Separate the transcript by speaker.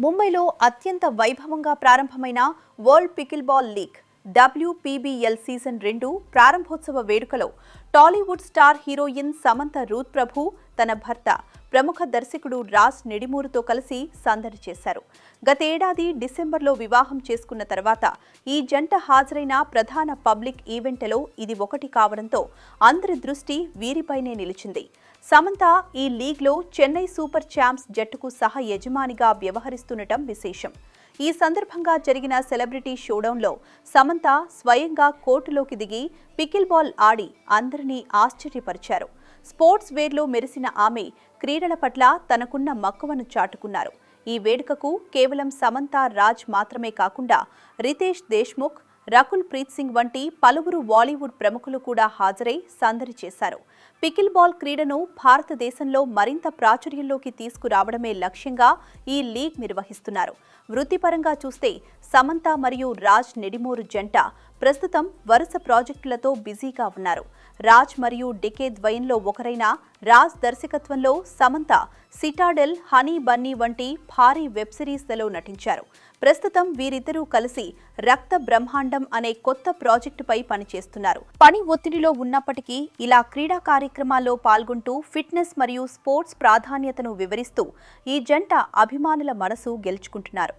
Speaker 1: ముంబైలో అత్యంత వైభవంగా ప్రారంభమైన world pickleball league WPBL season 2 ప్రారంభోత్సవ వేడుకలో Tollywood star heroine Samantha Ruth Prabhu తన భర్త ప్రముఖ దర్శకుడు రాజ్ నిడిమూరుతో కలిసి సందడి చేశారు. గతేడాది డిసెంబర్లో వివాహం చేసుకున్న తర్వాత ఈ జంట హాజరైన ప్రధాన పబ్లిక్ ఈవెంట్లో ఇది ఒకటి కావడంతో అందరి దృష్టి వీరిపైనే నిలిచింది. సమంత ఈ లీగ్లో చెన్నై సూపర్ ఛాంప్స్ జట్టుకు సహ యజమానిగా వ్యవహరిస్తుండటం విశేషం. ఈ సందర్భంగా జరిగిన సెలబ్రిటీ షోడౌన్లో సమంత స్వయంగా కోర్టులోకి దిగి పికిల్ బాల్ ఆడి అందరినీ ఆశ్చర్యపరిచారు. స్పోర్ట్స్ వేర్లో మెరిసిన ఆమె క్రీడల పట్ల తనకున్న మక్కువను చాటుకున్నారు. ఈ వేడుకకు కేవలం సమంత, రాజ్ మాత్రమే కాకుండా రితేష్ దేశ్ముఖ్, రకుల్ ప్రీత్ సింగ్ వంటి పలువురు బాలీవుడ్ ప్రముఖులు కూడా హాజరై సందడి చేశారు. పికిల్ బాల్ క్రీడను భారతదేశంలో మరింత ప్రాచుర్యంలోకి తీసుకురావడమే లక్ష్యంగా ఈ లీగ్ నిర్వహిస్తున్నారు. వృత్తిపరంగా చూస్తే సమంత మరియు రాజ్ నిడిమూరు జంట ప్రస్తుతం వరుస ప్రాజెక్టులతో బిజీగా ఉన్నారు. రాజ్ మరియు డికే ద్వయంలో ఒకరైన రాజ్ దర్శకత్వంలో సమంత సిటాడెల్, హనీ బన్నీ వంటి భారీ వెబ్ సిరీస్లలో నటించారు. ప్రస్తుతం వీరిద్దరూ కలిసి రక్త బ్రహ్మాండం అనే కొత్త ప్రాజెక్టుపై పనిచేస్తున్నారు. పని ఒత్తిడిలో ఉన్నప్పటికీ ఇలా క్రీడా కార్యక్రమాల్లో పాల్గొంటూ ఫిట్నెస్ మరియు స్పోర్ట్స్ ప్రాధాన్యతను వివరిస్తూ ఈ జంట అభిమానుల మనసు గెలుచుకుంటున్నారు.